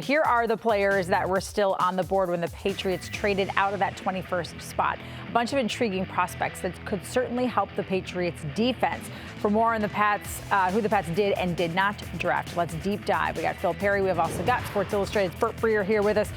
Here are the players that were still on the board when the Patriots traded out of that 21st spot. A bunch of intriguing prospects that could certainly help the Patriots defense. For more on the Pats, who the Pats did and did not draft, let's deep dive. We got Phil Perry. We have also got Sports Illustrated's Breer here with us.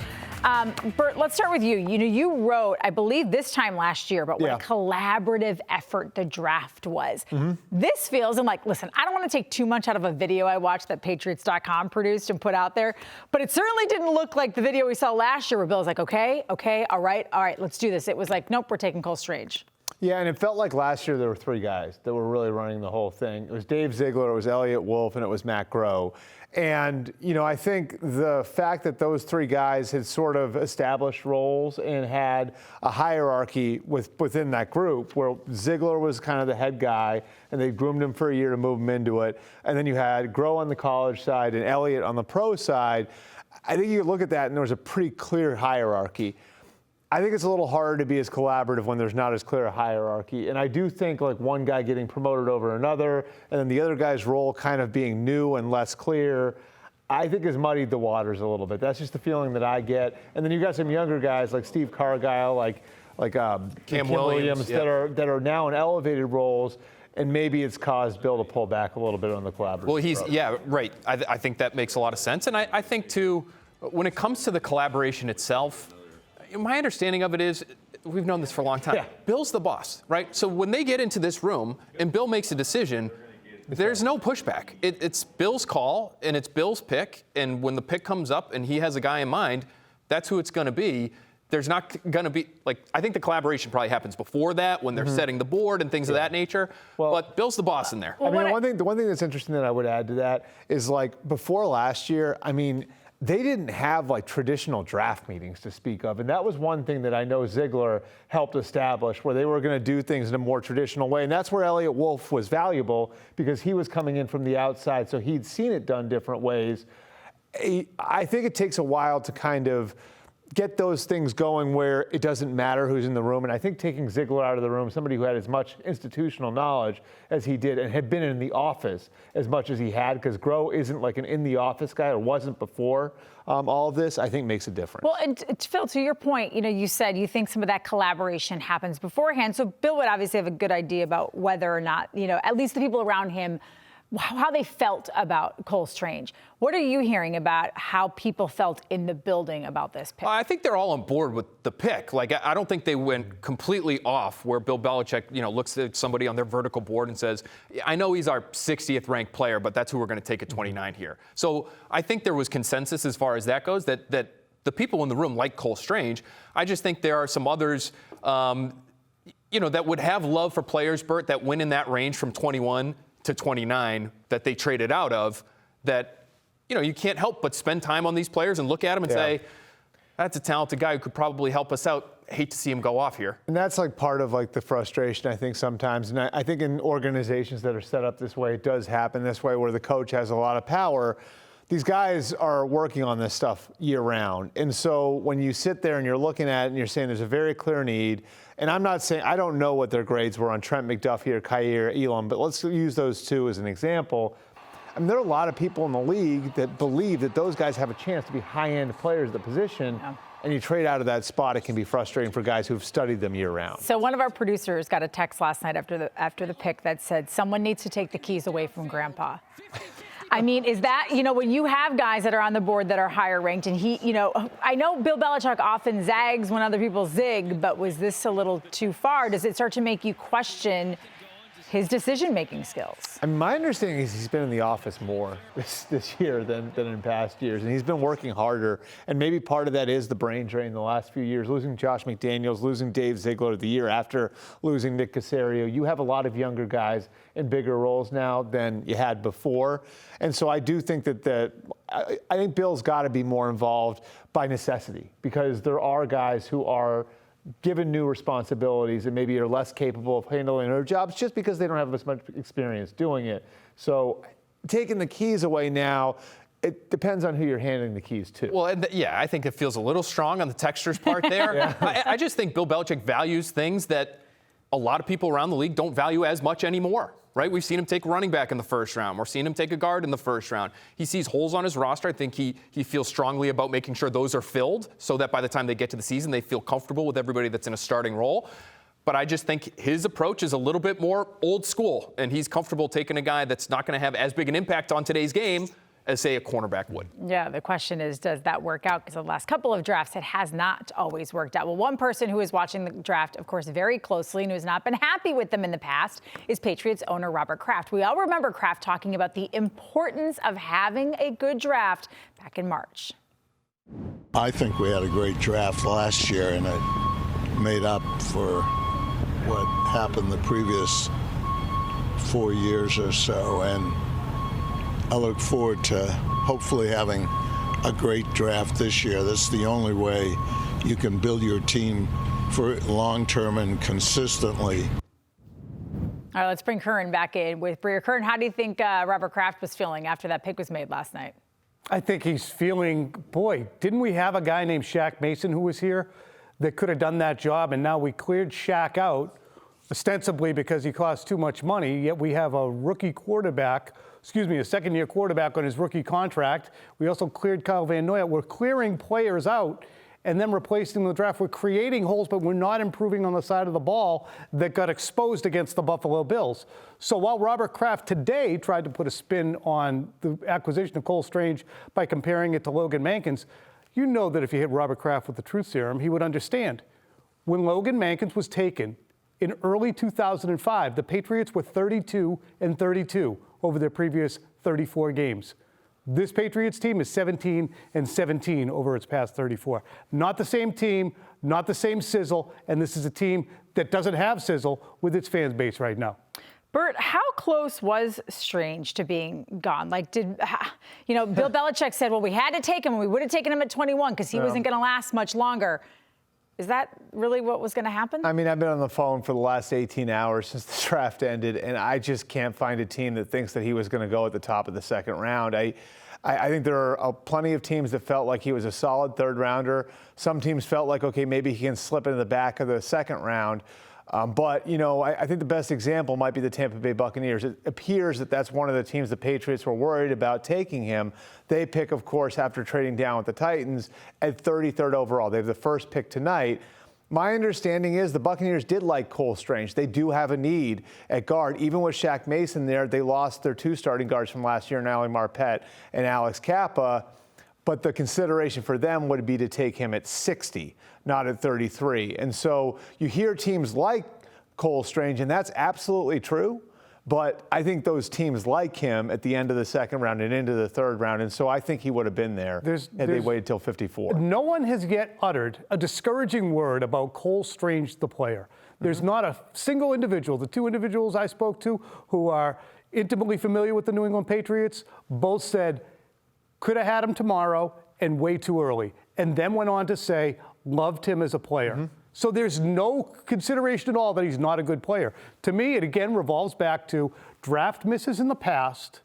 Bert, let's start with you. You wrote, I believe this time last year, about what a collaborative effort the draft was. This feels, and listen, I don't want to take too much out of a video I watched that Patriots.com produced and put out there, but it certainly didn't look like the video we saw last year where Bill was like, okay, all right, let's do this. It was like, nope, we're taking Cole Strange. Yeah, and it felt like last year there were three guys that were really running the whole thing. It was Dave Ziegler, it was Elliott Wolf, and it was Matt Groh. And, I think the fact that those three guys had sort of established roles and had a hierarchy within that group where Ziegler was kind of the head guy and they groomed him for a year to move him into it. And then you had Groh on the college side and Elliott on the pro side. I think you look at that and there was a pretty clear hierarchy. I think it's a little harder to be as collaborative when there's not as clear a hierarchy. And I do think one guy getting promoted over another and then the other guy's role kind of being new and less clear, I think has muddied the waters a little bit. That's just the feeling that I get. And then you've got some younger guys like Steve Cargile, like Cam Williams that are now in elevated roles. And maybe it's caused Bill to pull back a little bit on the collaboration. Well, right. I think that makes a lot of sense. And I think, too, when it comes to the collaboration itself, my understanding of it is, we've known this for a long time. Yeah. Bill's the boss, right? So when they get into this room and Bill makes a decision, there's no pushback. It's Bill's call and it's Bill's pick. And when the pick comes up and he has a guy in mind, that's who it's going to be. There's not going to be, I think the collaboration probably happens before that when they're setting the board and things of that nature. Well, but Bill's the boss in there. Well, the one thing that's interesting that I would add to that is before last year, they didn't have traditional draft meetings to speak of. And that was one thing that I know Ziegler helped establish, where they were going to do things in a more traditional way. And that's where Elliott Wolf was valuable because he was coming in from the outside. So he'd seen it done different ways. I think it takes a while to kind of get those things going where it doesn't matter who's in the room. And I think taking Ziegler out of the room, somebody who had as much institutional knowledge as he did and had been in the office as much as he had, because Groh isn't an in-the-office guy or wasn't before all of this, I think makes a difference. Well, and Phil, to your point, you said you think some of that collaboration happens beforehand. So Bill would obviously have a good idea about whether or not, at least the people around him, how they felt about Cole Strange. What are you hearing about how people felt in the building about this pick? I think they're all on board with the pick. I don't think they went completely off where Bill Belichick, looks at somebody on their vertical board and says, I know he's our 60th ranked player, but that's who we're going to take at 29 here. So I think there was consensus as far as that goes, that the people in the room like Cole Strange. I just think there are some others, that would have love for players, Bert, that win in that range from 21 to 29 that they traded out of, that, you can't help but spend time on these players and look at them and say, that's a talented guy who could probably help us out. Hate to see him go off here. And that's part of the frustration, I think, sometimes. And I think in organizations that are set up this way, it does happen this way where the coach has a lot of power. These guys are working on this stuff year round. And so when you sit there and you're looking at it and you're saying there's a very clear need, and I'm not saying, I don't know what their grades were on Trent McDuffie or Kaiir Elam, but let's use those two as an example. There are a lot of people in the league that believe that those guys have a chance to be high-end players at the position. Yeah. And you trade out of that spot, it can be frustrating for guys who've studied them year-round. So one of our producers got a text last night after the pick that said, someone needs to take the keys away from Grandpa. Is that, when you have guys that are on the board that are higher ranked and I know Bill Belichick often zags when other people zig, but was this a little too far? Does it start to make you question his decision-making skills? My understanding is he's been in the office more this year than in past years, and he's been working harder. And maybe part of that is the brain drain the last few years, losing Josh McDaniels, losing Dave Ziegler the year after losing Nick Caserio. You have a lot of younger guys in bigger roles now than you had before. And so I do think I think Bill's got to be more involved by necessity, because there are guys who are given new responsibilities and maybe are less capable of handling their jobs just because they don't have as much experience doing it. So taking the keys away now, it depends on who you're handing the keys to. Well, I think it feels a little strong on the textures part there. I just think Bill Belichick values things that a lot of people around the league don't value as much anymore. right? We've seen him take running back in the first round. We're seeing him take a guard in the first round. He sees holes on his roster. I think he feels strongly about making sure those are filled so that by the time they get to the season, they feel comfortable with everybody that's in a starting role. But I just think his approach is a little bit more old school, and he's comfortable taking a guy that's not going to have as big an impact on today's game as, say, a cornerback would. Yeah, the question is, does that work out? Because the last couple of drafts, it has not always worked out. Well, one person who is watching the draft, of course, very closely and who's not been happy with them in the past is Patriots owner Robert Kraft. We all remember Kraft talking about the importance of having a good draft back in March. I think we had a great draft last year, and it made up for what happened the previous 4 years or so. And I look forward to hopefully having a great draft this year. That's the only way you can build your team for long-term and consistently. All right, let's bring Curran back in with Breer. Curran, how do you think Robert Kraft was feeling after that pick was made last night? I think he's feeling, boy, didn't we have a guy named Shaq Mason who was here that could have done that job, and now we cleared Shaq out, ostensibly because he cost too much money, yet we have a a second-year quarterback on his rookie contract. We also cleared Kyle Van Noy out. We're clearing players out and then replacing the draft. We're creating holes, but we're not improving on the side of the ball that got exposed against the Buffalo Bills. So while Robert Kraft today tried to put a spin on the acquisition of Cole Strange by comparing it to Logan Mankins, you know that if you hit Robert Kraft with the truth serum, he would understand. When Logan Mankins was taken in early 2005, the Patriots were 32-32 over their previous 34 games. This Patriots team is 17-17 over its past 34. Not the same team, not the same sizzle, and this is a team that doesn't have sizzle with its fan base right now. Bert, how close was Strange to being gone? Like, Bill Belichick said, well, we had to take him, and we would have taken him at 21 because he wasn't going to last much longer. Is that really what was going to happen? I mean, I've been on the phone for the last 18 hours since the draft ended, and I just can't find a team that thinks that he was going to go at the top of the second round. I think there are plenty of teams that felt like he was a solid third rounder. Some teams felt like, okay, maybe he can slip into the back of the second round. But I think the best example might be the Tampa Bay Buccaneers. It appears that that's one of the teams the Patriots were worried about taking him. They pick, of course, after trading down with the Titans at 33rd overall. They have the first pick tonight. My understanding is the Buccaneers did like Cole Strange. They do have a need at guard. Even with Shaq Mason there, they lost their two starting guards from last year, Nally Marpet and Alex Kappa. But the consideration for them would be to take him at 60, not at 33. And so you hear teams like Cole Strange, and that's absolutely true. But I think those teams like him at the end of the second round and into the third round. And so I think he would have been there had they waited till 54. No one has yet uttered a discouraging word about Cole Strange, the player. There's not a single individual. The two individuals I spoke to who are intimately familiar with the New England Patriots both said, could have had him tomorrow and way too early. And then went on to say, loved him as a player. Mm-hmm. So there's no consideration at all that he's not a good player. To me, it again revolves back to draft misses in the past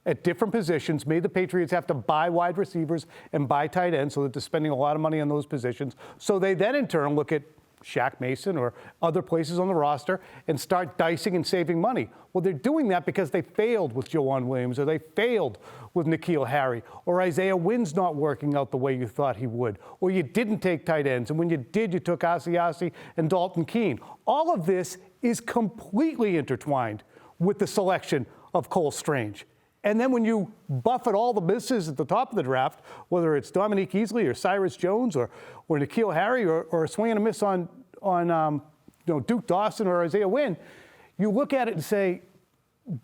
at different positions made the Patriots have to buy wide receivers and buy tight ends so that they're spending a lot of money on those positions. So they then in turn look at Shaq Mason or other places on the roster and start dicing and saving money. Well, they're doing that because they failed with Joanne Williams or they failed with N'Keal Harry or Isaiah Wynn's not working out the way you thought he would or you didn't take tight ends and when you did, you took Asiasi and Dalton Keene. All of this is completely intertwined with the selection of Cole Strange. And then when you buffet all the misses at the top of the draft, whether it's Dominique Easley or Cyrus Jones or N'Keal Harry or a swing and a miss on Duke Dawson or Isaiah Wynn, you look at it and say,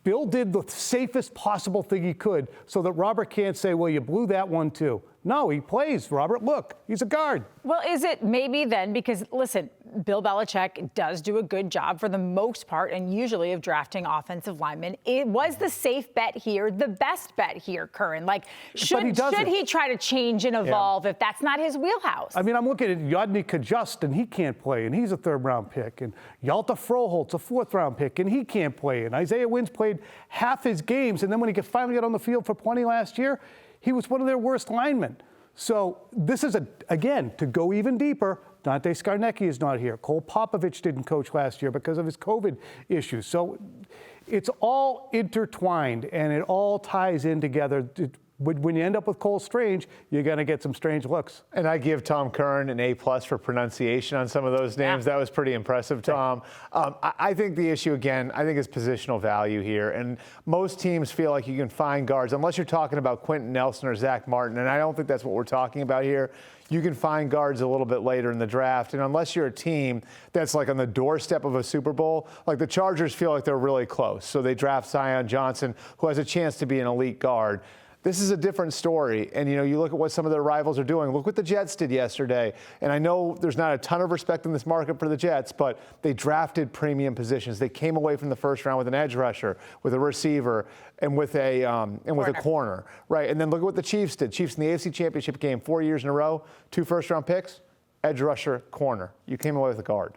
Bill did the safest possible thing he could so that Robert can't say, well, you blew that one too. No, he plays, Robert. Look, he's a guard. Well, is it maybe then, because listen, Bill Belichick does do a good job for the most part and usually of drafting offensive linemen. It was the safe bet here, the best bet here, Curran. Like, should he try to change and evolve if that's not his wheelhouse? I mean, I'm looking at Yodny Kajust, and he can't play, and he's a third-round pick. And Yalta Froholt's a fourth-round pick, and he can't play. And Isaiah Wynn's played half his games, and then when he finally got on the field for plenty last year, he was one of their worst linemen. So this is, again, to go even deeper, Dante Scarnecchia is not here. Cole Popovich didn't coach last year because of his COVID issues. So It's all intertwined, and it all ties in together. When you end up with Cole Strange, you're going to get some strange looks. And I give Tom Curran an A+ for pronunciation on some of those names. That was pretty impressive, Tom. I think the issue, again, I think is positional value here. And most teams feel like you can find guards, unless you're talking about Quentin Nelson or Zach Martin. And I don't think that's what we're talking about here. You can find guards a little bit later in the draft. And unless you're a team that's like on the doorstep of a Super Bowl, like the Chargers feel like they're really close. So they draft Zion Johnson, who has a chance to be an elite guard. This is a different story. And, you look at what some of their rivals are doing. Look what the Jets did yesterday. And I know there's not a ton of respect in this market for the Jets, but they drafted premium positions. They came away from the first round with an edge rusher, with a receiver, and with a corner. Right. And then look at what the Chiefs did. Chiefs in the AFC Championship game 4 years in a row, 2 first-round picks, edge rusher, corner. You came away with a guard.